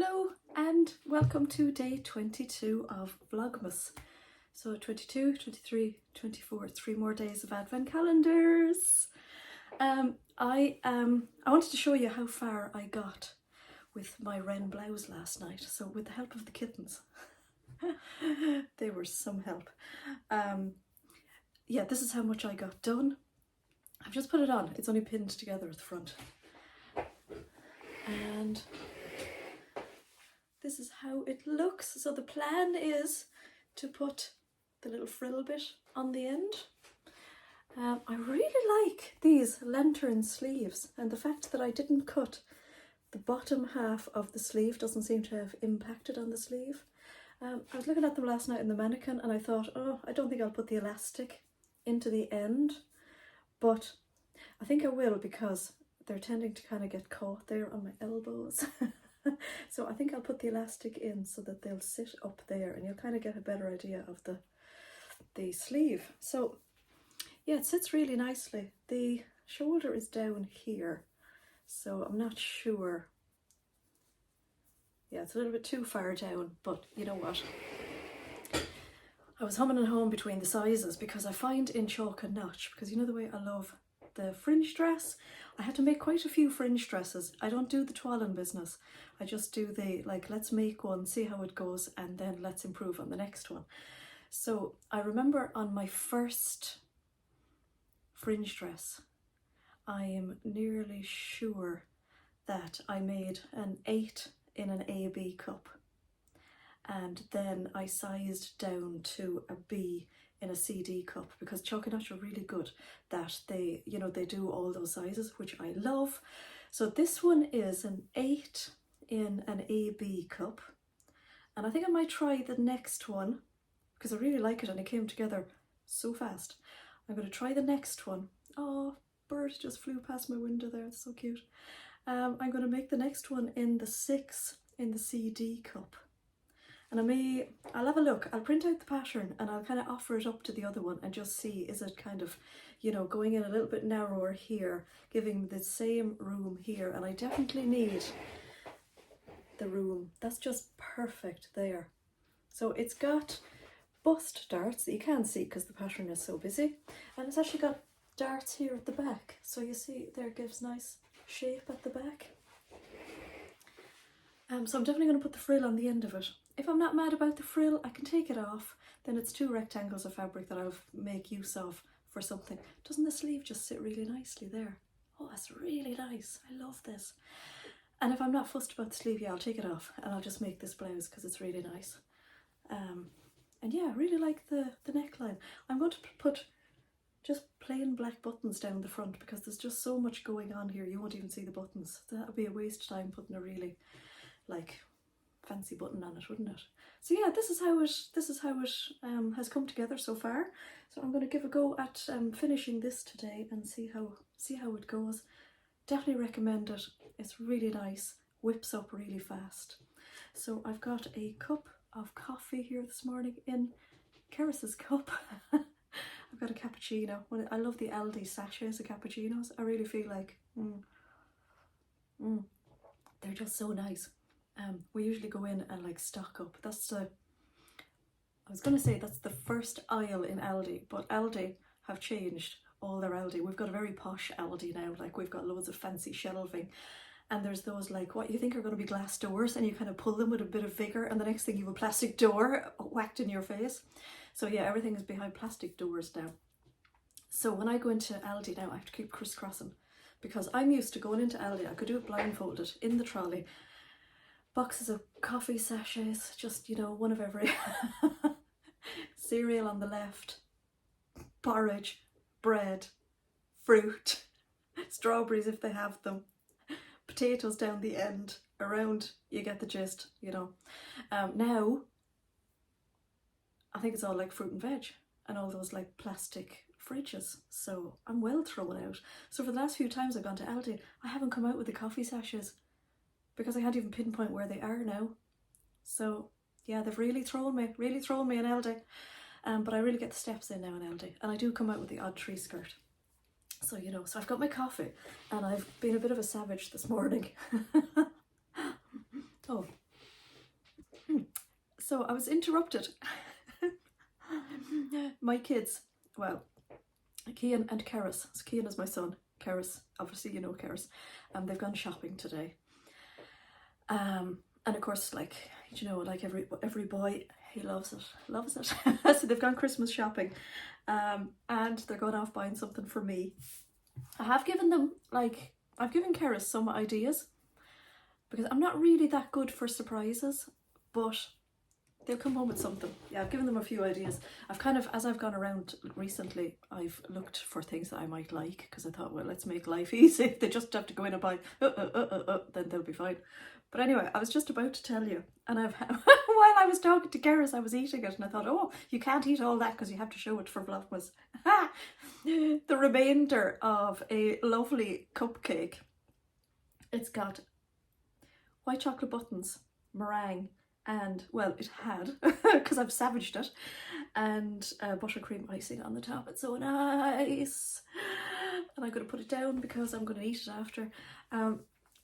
Hello and welcome to day 22 of Vlogmas. So 22, 23, 24, 3 more days of advent calendars. I wanted to show you how far I got with my wren blouse last night. So with the help of the kittens, they were some help. Yeah, this is how much I got done. I've just put it on. It's only pinned together at the front. And this is how it looks. So the plan is to put the little frill bit on the end. I really like these lantern sleeves, and the fact that I didn't cut the bottom half of the sleeve doesn't seem to have impacted on the sleeve. I was looking at them last night in the mannequin and I thought, oh, I don't think I'll put the elastic into the end, but I think I will because they're tending to kind of get caught there on my elbows. So I think I'll put the elastic in so that they'll sit up there and you'll kind of get a better idea of the sleeve. So yeah, it sits really nicely. The shoulder is down here, so I'm not sure. Yeah, it's a little bit too far down, but you know what? I was humming and hawing between the sizes because I find in chalk and notch, because you know the way I love the fringe dress, I had to make quite a few fringe dresses. I don't do the toiling business. I just do the, like, let's make one, see how it goes, and then let's improve on the next one. So I remember on my first fringe dress, I am nearly sure that I made an 8 in an AB cup, and then I sized down to a B in a CD cup, because chalk and notch are really good that they, you know, they do all those sizes, which I love. So this one is an 8 in an AB cup, and I think I might try the next one because I really like it and it came together so fast. I'm going to try the next one. Oh, bird just flew past my window there, it's so cute. I'm going to make the next one in the 6 in the CD cup. And I'll have a look, I'll print out the pattern and I'll kind of offer it up to the other one and just see, is it kind of, you know, going in a little bit narrower here, giving the same room here. And I definitely need the room. That's just perfect there. So it's got bust darts that you can't see because the pattern is so busy. And it's actually got darts here at the back. So you see there, it gives nice shape at the back. So I'm definitely going to put the frill on the end of it. If I'm not mad about the frill, I can take it off. Then it's 2 rectangles of fabric that I'll make use of for something. Doesn't the sleeve just sit really nicely there? Oh, that's really nice. I love this. And if I'm not fussed about the sleeve, yeah, I'll take it off and I'll just make this blouse because it's really nice. And yeah, I really like the neckline. I'm going to put just plain black buttons down the front because there's just so much going on here. You won't even see the buttons. That would be a waste of time putting a really, like, fancy button on it, wouldn't it? So yeah, this is how it has come together so far. So I'm going to give a go at finishing this today and see how it goes. Definitely recommend it. It's really nice, whips up really fast. So I've got a cup of coffee here this morning in Keris's cup. I've got a cappuccino. I love the Aldi sachets of cappuccinos. I really feel like they're just so nice. We usually go in and like stock up. I was going to say that's the first aisle in Aldi, but Aldi have changed all their Aldi. We've got a very posh Aldi now, like we've got loads of fancy shelving. And there's those like what you think are going to be glass doors and you kind of pull them with a bit of vigour and the next thing you have a plastic door whacked in your face. So yeah, everything is behind plastic doors now. So when I go into Aldi now, I have to keep crisscrossing because I'm used to going into Aldi. I could do it blindfolded in the trolley. Boxes of coffee sachets, just, you know, one of every. Cereal on the left, porridge, bread, fruit, strawberries if they have them, potatoes down the end, around, you get the gist, you know. Now, I think it's all like fruit and veg and all those like plastic fridges, so I'm well thrown out. So for the last few times I've gone to Aldi, I haven't come out with the coffee sachets because I can't even pinpoint where they are now. So yeah, they've really thrown me in Aldi. But I really get the steps in now in Aldi, and I do come out with the odd tree skirt. So, you know, so I've got my coffee and I've been a bit of a savage this morning. Oh, So I was interrupted. My kids, well, Cian and Keris. So Cian is my son. Keris, obviously you know Keris. They've gone shopping today. And of course, like, you know, like every boy, he loves it. So they've gone Christmas shopping, and they're going off buying something for me. I have given them, like, I've given Keris some ideas, because I'm not really that good for surprises, but they'll come home with something. Yeah, I've given them a few ideas. I've kind of, as I've gone around recently, I've looked for things that I might like, because I thought, well, let's make life easy. If they just have to go in and buy, then they'll be fine. But anyway, I was just about to tell you, and I've while I was talking to Keris, I was eating it, and I thought, oh, you can't eat all that because you have to show it for Vlogmas. The remainder of a lovely cupcake. It's got white chocolate buttons, meringue, and, well, it had, because I've savaged it, and buttercream icing on the top. It's so nice. And I'm going to put it down because I'm going to eat it after.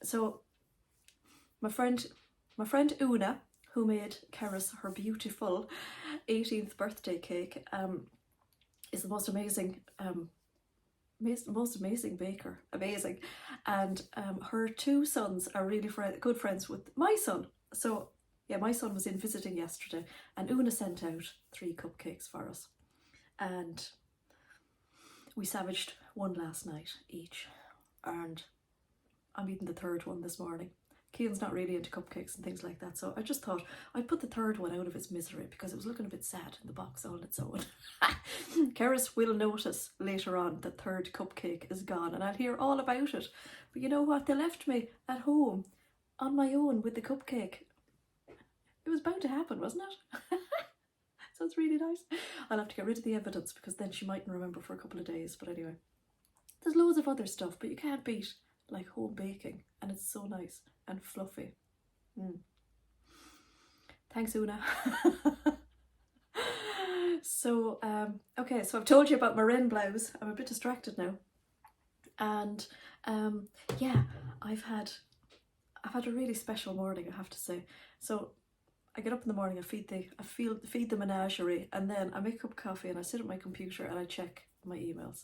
So my friend Una, who made Keris her beautiful 18th birthday cake, is the most amazing baker, amazing, and her two sons are really good friends with my son. So yeah, my son was in visiting yesterday, and Una sent out 3 cupcakes for us, and we savaged one last night each, and I'm eating the 3rd one this morning. Cian's not really into cupcakes and things like that, so I just thought I'd put the 3rd one out of its misery because it was looking a bit sad in the box all on its own. Keris will notice later on that 3rd cupcake is gone, and I'll hear all about it. But you know what? They left me at home on my own with the cupcake. It was bound to happen, wasn't it? So it's really nice. I'll have to get rid of the evidence because then she mightn't remember for a couple of days. But anyway, there's loads of other stuff, but you can't beat like home baking, and it's so nice and fluffy. Thanks, Una. So okay, so I've told you about my rain blouse. I'm a bit distracted now, and yeah, I've had a really special morning, I have to say. So I get up in the morning, I feed the menagerie, and then I make a cup of coffee and I sit at my computer and I check my emails.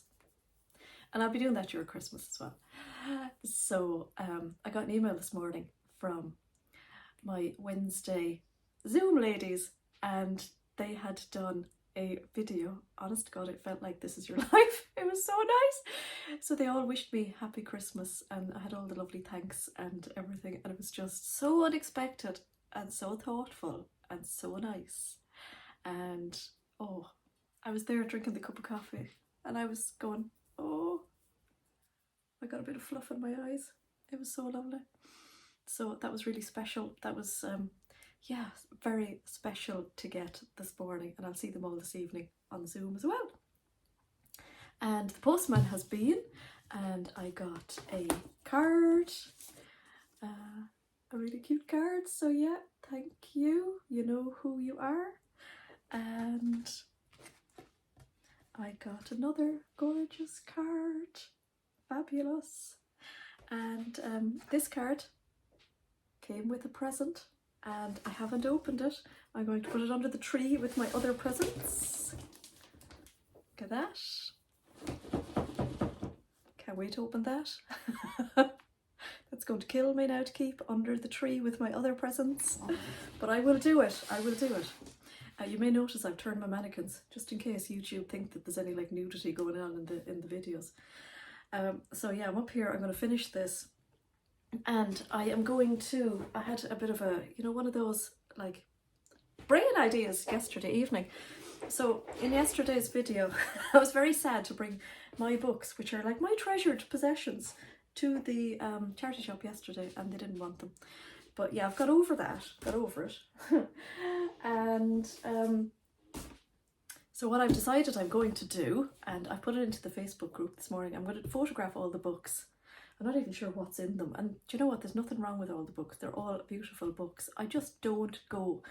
And I'll be doing that during Christmas as well. So I got an email this morning from my Wednesday Zoom ladies, and they had done a video. Honest to God, it felt like This Is Your Life. It was so nice. So they all wished me happy Christmas, and I had all the lovely thanks and everything, and it was just so unexpected and so thoughtful and so nice. And oh, I was there drinking the cup of coffee, and I was going, oh, I got a bit of fluff in my eyes. It was so lovely. So that was really special. That was yeah, very special to get this morning, and I'll see them all this evening on Zoom as well. And the postman has been, and I got a card, a really cute card. So yeah, thank you. You know who you are. And I got another gorgeous card. Fabulous. And this card came with a present, and I haven't opened it. I'm going to put it under the tree with my other presents. Look at that. Can't wait to open that. That's going to kill me now to keep under the tree with my other presents. But I will do it. I will do it. You may notice I've turned my mannequins, just in case YouTube think that there's any like nudity going on in the videos. So yeah, I'm up here. I'm going to finish this. And I am going to, I had a bit of a, you know, one of those like brain ideas yesterday evening. So in yesterday's video, I was very sad to bring my books, which are like my treasured possessions, to the charity shop yesterday, and they didn't want them. But yeah, I've got over that, got over it. And so what I've decided I'm going to do, and I put it into the Facebook group this morning, I'm going to photograph all the books. I'm not even sure what's in them. And do you know what? There's nothing wrong with all the books. They're all beautiful books. I just don't go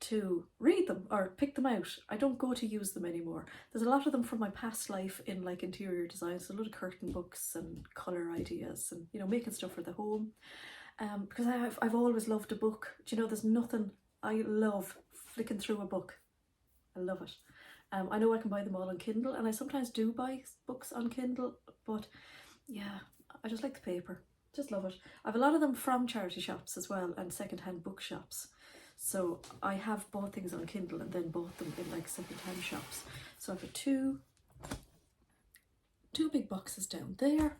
to read them or pick them out. I don't go to use them anymore. There's a lot of them from my past life in like interior design. So a lot of curtain books and colour ideas and, you know, making stuff for the home. Because I've always loved a book. Do you know, there's nothing I love flicking through a book. I love it. I know I can buy them all on Kindle, and I sometimes do buy books on Kindle, but yeah, I just like the paper. Just love it. I have a lot of them from charity shops as well and second-hand bookshops. So I have bought things on Kindle and then bought them in like second-hand shops. So I've got two big boxes down there,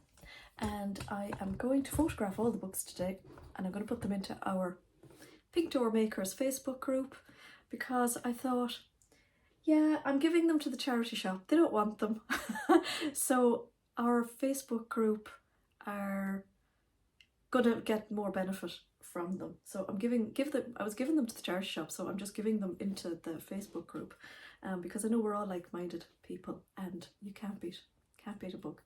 and I am going to photograph all the books today, and I'm going to put them into our Pink Door Makers Facebook group, because I thought, yeah, I'm giving them to the charity shop. They don't want them. So our Facebook group are going to get more benefit from them. So I was giving them to the charity shop, so I'm just giving them into the Facebook group, because I know we're all like-minded people, and you can't beat a book.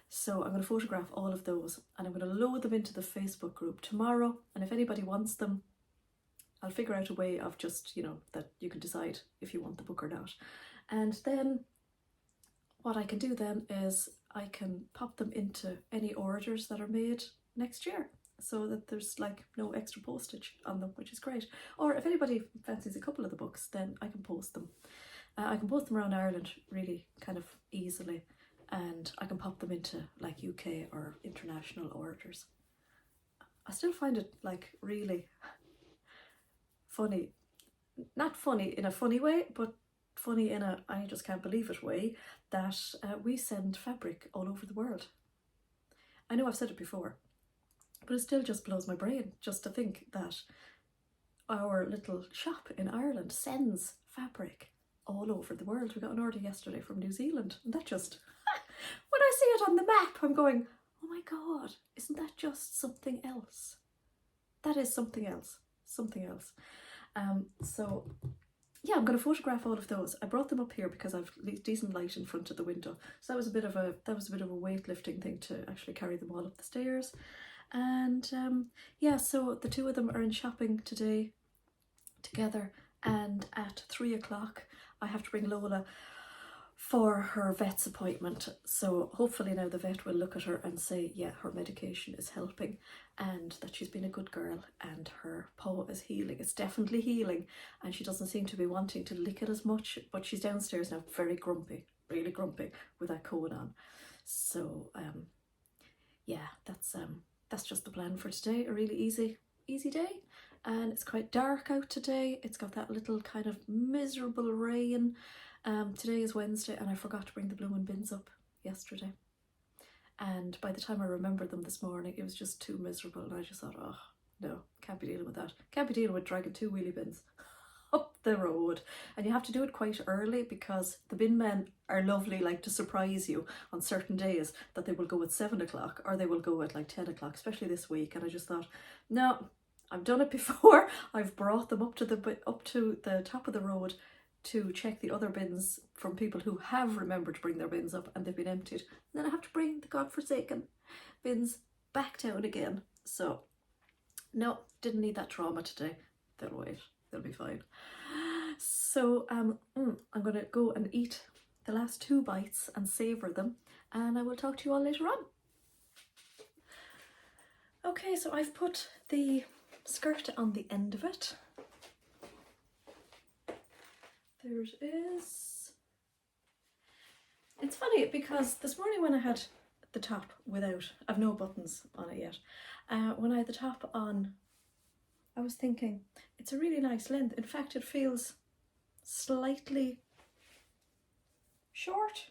So I'm going to photograph all of those, and I'm going to load them into the Facebook group tomorrow, and if anybody wants them, I'll figure out a way of just, you know, that you can decide if you want the book or not. And then what I can do then is I can pop them into any orders that are made next year, so that there's like no extra postage on them, which is great. Or if anybody fancies a couple of the books, then I can post them. I can post them around Ireland really kind of easily, and I can pop them into like UK or international orders. I still find it like really funny, not funny in a funny way, but funny in a I just can't believe it way, that we send fabric all over the world. I know I've said it before, but it still just blows my brain just to think that our little shop in Ireland sends fabric all over the world. We got an order yesterday from New Zealand, and that just, when I see it on the map, I'm going, oh my God, isn't that just something else? That is something else, something else. So yeah, I'm going to photograph all of those. I brought them up here because I've decent light in front of the window, so that was a bit of a weightlifting thing to actually carry them all up the stairs. And yeah, so the two of them are in shopping today together, and at 3 o'clock I have to bring Lola for her vet's appointment. So hopefully now the vet will look at her and say, yeah, her medication is helping, and that she's been a good girl, and her paw is healing. It's definitely healing, and she doesn't seem to be wanting to lick it as much, but she's downstairs now very grumpy, really grumpy with that coat on. So yeah, that's just the plan for today. A really easy day. And it's quite dark out today. It's got that little kind of miserable rain. Today is Wednesday, and I forgot to bring the blooming bins up yesterday. And by the time I remembered them this morning, it was just too miserable, and I just thought, oh no, can't be dealing with that. Can't be dealing with dragging 2 wheelie bins up the road. And you have to do it quite early, because the bin men are lovely, like to surprise you on certain days, that they will go at 7 o'clock or they will go at like 10 o'clock, especially this week. And I just thought, no, I've done it before. I've brought them up to the top of the road to check the other bins from people who have remembered to bring their bins up, and they've been emptied. And then I have to bring the godforsaken bins back down again. So no, didn't need that trauma today. They'll wait, they'll be fine. So I'm going to go and eat the last 2 bites and savour them, and I will talk to you all later on. Okay, so I've put the skirt on the end of it. There it is. It's funny because this morning when I had the top without, I've no buttons on it yet. When I had the top on, I was thinking it's a really nice length. In fact, it feels slightly short.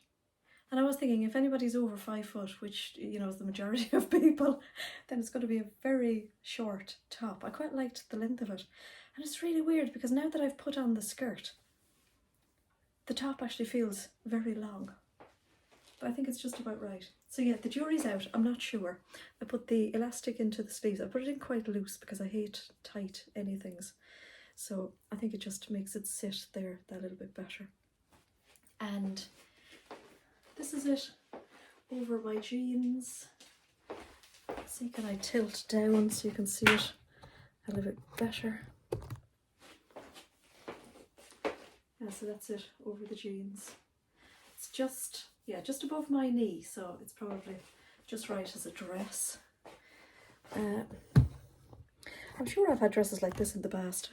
And I was thinking, if anybody's over 5 foot, which, you know, is the majority of people, then it's going to be a very short top. I quite liked the length of it. And it's really weird because now that I've put on the skirt, the top actually feels very long. But I think it's just about right. So yeah, the jury's out. I'm not sure. I put the elastic into the sleeves. I put it in quite loose because I hate tight anythings. So I think it just makes it sit there that little bit better. And this is it over my jeans. See, can I tilt down so you can see it a little bit better? Yeah, so that's it over the jeans. It's just, yeah, just above my knee, so it's probably just right as a dress. I'm sure I've had dresses like this in the past.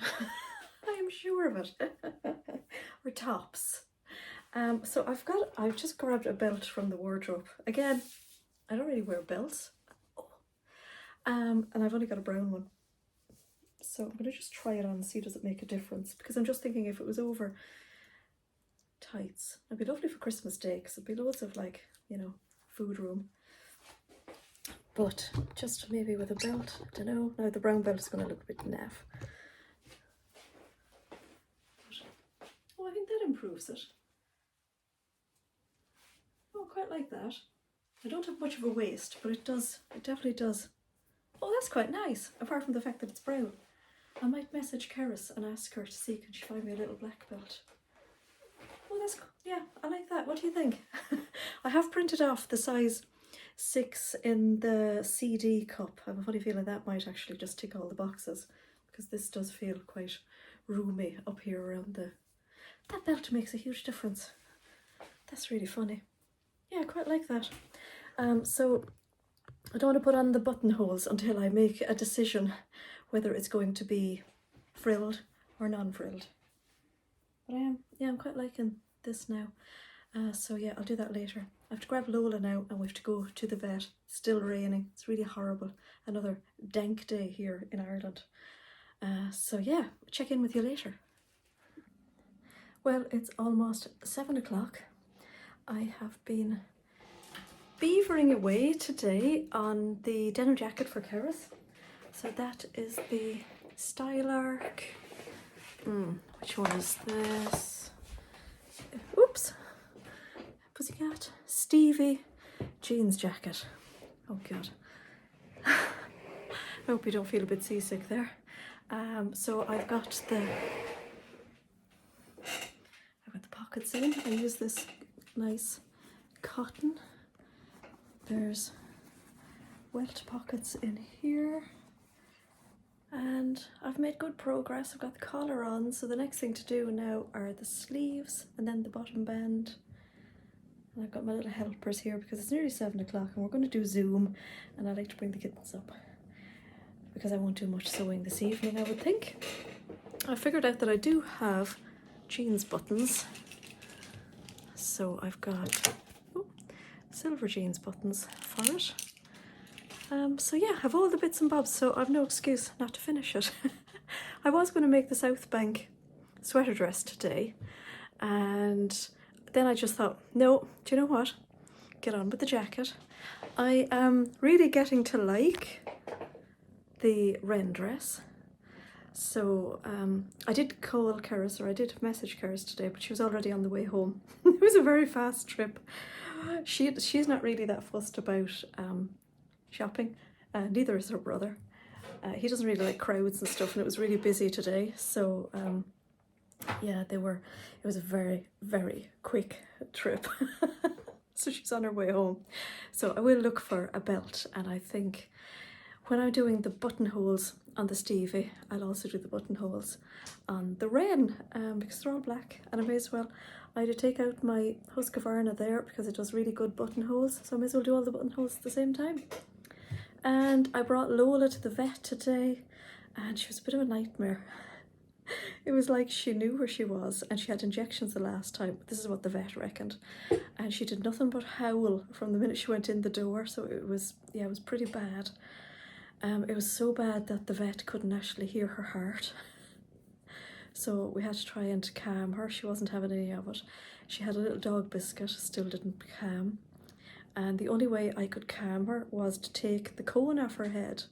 sure of it. Or tops. So I've just grabbed a belt from the wardrobe. Again, I don't really wear belts. Oh. And I've only got a brown one. So I'm going to just try it on and see does it make a difference. Because I'm just thinking if it was over tights, it'd be lovely for Christmas Day because it'd be loads of like, you know, food room. But just maybe with a belt, I don't know. Now the brown belt is going to look a bit naff. Oh, I think that improves it. Oh, I quite like that. I don't have much of a waist, but it definitely does. Oh, that's quite nice, apart from the fact that it's brown. I might message Keris and ask her to see can she find me a little black belt. Oh, that's, yeah, I like that. What do you think? I have printed off the size 6 in the CD cup. I have a funny feeling that might actually just tick all the boxes because this does feel quite roomy up here around the... That belt makes a huge difference. That's really funny. Yeah, I quite like that. So I don't want to put on the buttonholes until I make a decision whether it's going to be frilled or non-frilled. But I'm quite liking this now. So yeah, I'll do that later. I have to grab Lola now and we have to go to the vet. It's still raining. It's really horrible. Another dank day here in Ireland. So yeah, check in with you later. Well, it's almost 7 o'clock. I have been beavering away today on the denim jacket for Keris. So that is the Stylark. Which one is this? Oops. Pussycat. Stevie jeans jacket. Oh God. I hope you don't feel a bit seasick there. So I've got the pockets in. I use this nice cotton. There's welt pockets in here. And I've made good progress. I've got the collar on, so the next thing to do now are the sleeves and then the bottom band. And I've got my little helpers here because it's nearly 7 o'clock and we're going to do Zoom, and I like to bring the kittens up because I won't do much sewing this evening, I would think. I figured out that I do have jeans buttons. So I've got silver jeans buttons for it. So yeah, I have all the bits and bobs, so I've no excuse not to finish it. I was going to make the South Bank sweater dress today, and then I just thought, no, do you know what? Get on with the jacket. I am really getting to like the wren dress. So I did call Keris, or I did message Keris today, but she was already on the way home. It was a very fast trip. She's not really that fussed about shopping, neither is her brother. He doesn't really like crowds and stuff, and it was really busy today. So yeah, it was a very, very quick trip. So she's on her way home. So I will look for a belt, and I think when I'm doing the buttonholes on the Stevie, I'll also do the buttonholes on the Wren, because they're all black, and I may as well either take out my Husqvarna there because it does really good buttonholes, so I may as well do all the buttonholes at the same time. And I brought Lola to the vet today, and she was a bit of a nightmare. It was like she knew where she was, and she had injections the last time. This is what the vet reckoned. And she did nothing but howl from the minute she went in the door, so it was pretty bad. It was so bad that the vet couldn't actually hear her heart. So we had to try and calm her. She wasn't having any of it. She had a little dog biscuit, still didn't calm. And the only way I could calm her was to take the cone off her head,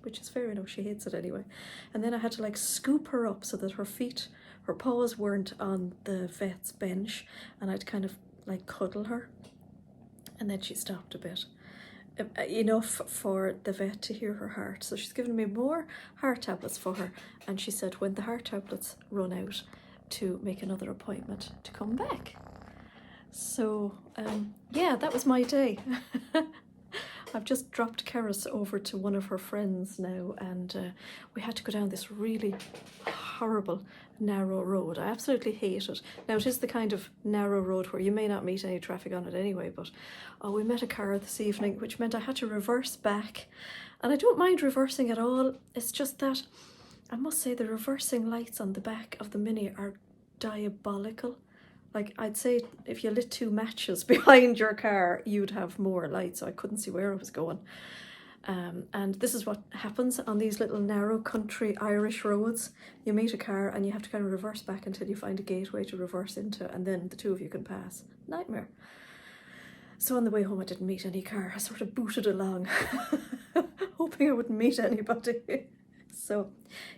which is fair enough, she hates it anyway. And then I had to like scoop her up so that her paws weren't on the vet's bench, and I'd kind of like cuddle her. And then she stopped a bit. Enough for the vet to hear her heart. So she's given me more heart tablets for her, and she said when the heart tablets run out to make another appointment to come back. So yeah, that was my day. I've just dropped Keris over to one of her friends now, and we had to go down this really horrible narrow road. I absolutely hate it. Now it is the kind of narrow road where you may not meet any traffic on it anyway, but we met a car this evening, which meant I had to reverse back, and I don't mind reversing at all. It's just that I must say the reversing lights on the back of the Mini are diabolical. Like, I'd say if you lit 2 matches behind your car, you'd have more light, so I couldn't see where I was going. And this is what happens on these little narrow country Irish roads. You meet a car and you have to kind of reverse back until you find a gateway to reverse into, and then the two of you can pass. Nightmare. So on the way home I didn't meet any car. I sort of booted along, hoping I wouldn't meet anybody. So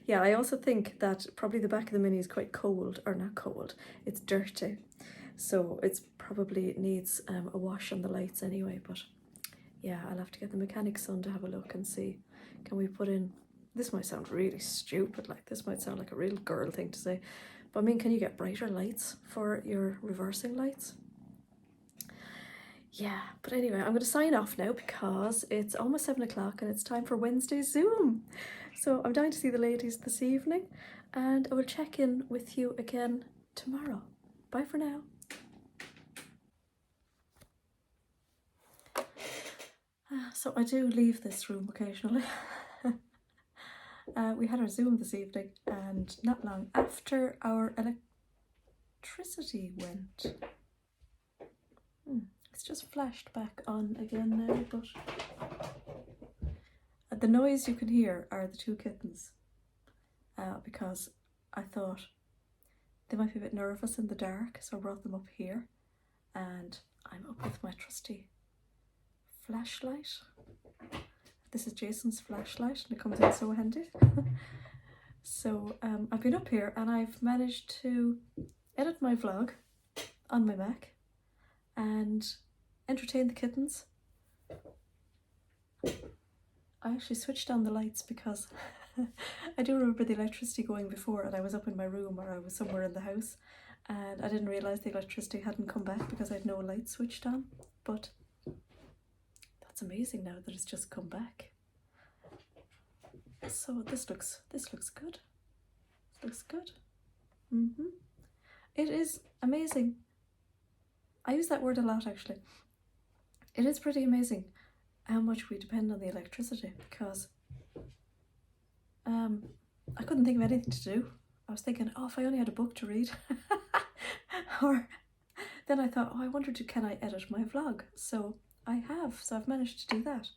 yeah, I also think that probably the back of the Mini is quite cold, or not cold, it's dirty. So it's probably needs a wash on the lights anyway, but yeah, I'll have to get the mechanic's son to have a look and see, can we put in, this might sound really stupid, like this might sound like a real girl thing to say, but I mean, can you get brighter lights for your reversing lights? Yeah, but anyway, I'm going to sign off now because it's almost 7 o'clock and it's time for Wednesday's Zoom. So I'm dying to see the ladies this evening, and I will check in with you again tomorrow. Bye for now. So I do leave this room occasionally. We had our Zoom this evening, and not long after our electricity went. It's just flashed back on again now, but the noise you can hear are the 2 kittens, because I thought they might be a bit nervous in the dark, so I brought them up here, and I'm up with my trusty flashlight. This is Jason's flashlight and it comes in so handy. So I've been up here and I've managed to edit my vlog on my Mac and entertain the kittens. I actually switched on the lights because I do remember the electricity going before, and I was up in my room or I was somewhere in the house and I didn't realise the electricity hadn't come back because I had no light switched on. But it's amazing now that it's just come back. So this looks good. This looks good. It is amazing. I use that word a lot actually. It is pretty amazing how much we depend on the electricity, because I couldn't think of anything to do. I was thinking, oh, if I only had a book to read. Or then I thought, oh, I wondered, can I edit my vlog? So I have, so I've managed to do that.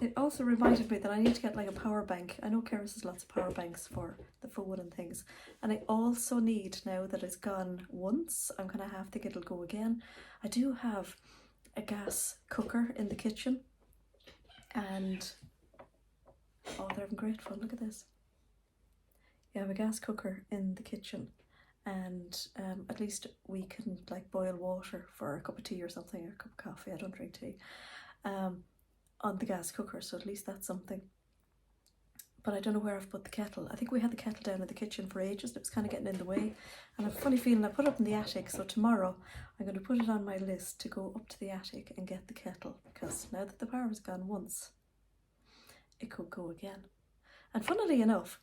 It also reminded me that I need to get like a power bank. I know Keris has lots of power banks for the phone and things, and I also need, now that it's gone once, I'm gonna have to think it'll go again. I do have a gas cooker in the kitchen, and oh, they're having great fun, look at this. Yeah, I have a gas cooker in the kitchen, and at least we can like boil water for a cup of tea or something, or a cup of coffee, I don't drink tea, on the gas cooker, so at least that's something. But I don't know where I've put the kettle. I think we had the kettle down in the kitchen for ages and it was kind of getting in the way, and I have a funny feeling I put it up in the attic, so tomorrow I'm going to put it on my list to go up to the attic and get the kettle, because now that the power has gone once, it could go again. And funnily enough,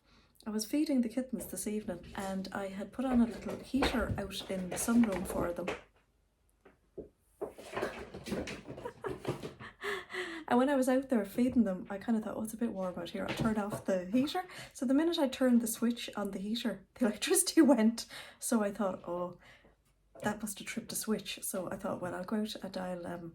I was feeding the kittens this evening and I had put on a little heater out in the sunroom for them. And when I was out there feeding them, I kind of thought, oh, it's a bit warm out here, I'll turn off the heater. So the minute I turned the switch on the heater, the electricity went. So I thought, oh, that must have tripped a switch. So I thought, well, I'll go out and I'll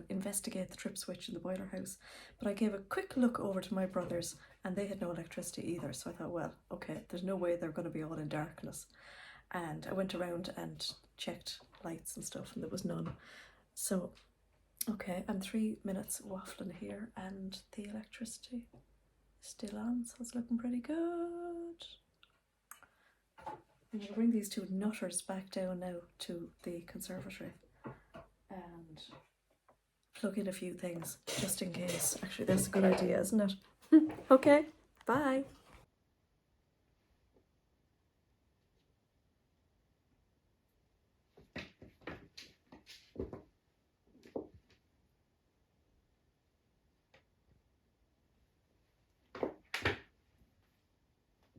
investigate the trip switch in the boiler house. But I gave a quick look over to my brothers and they had no electricity either. So I thought, well, okay, there's no way they're going to be all in darkness. And I went around and checked lights and stuff and there was none. So okay, I'm 3 minutes waffling here and the electricity is still on, so it's looking pretty good. I'm going to bring these 2 nutters back down now to the conservatory and plug in a few things just in case. Actually, that's a good idea, isn't it? Okay, bye.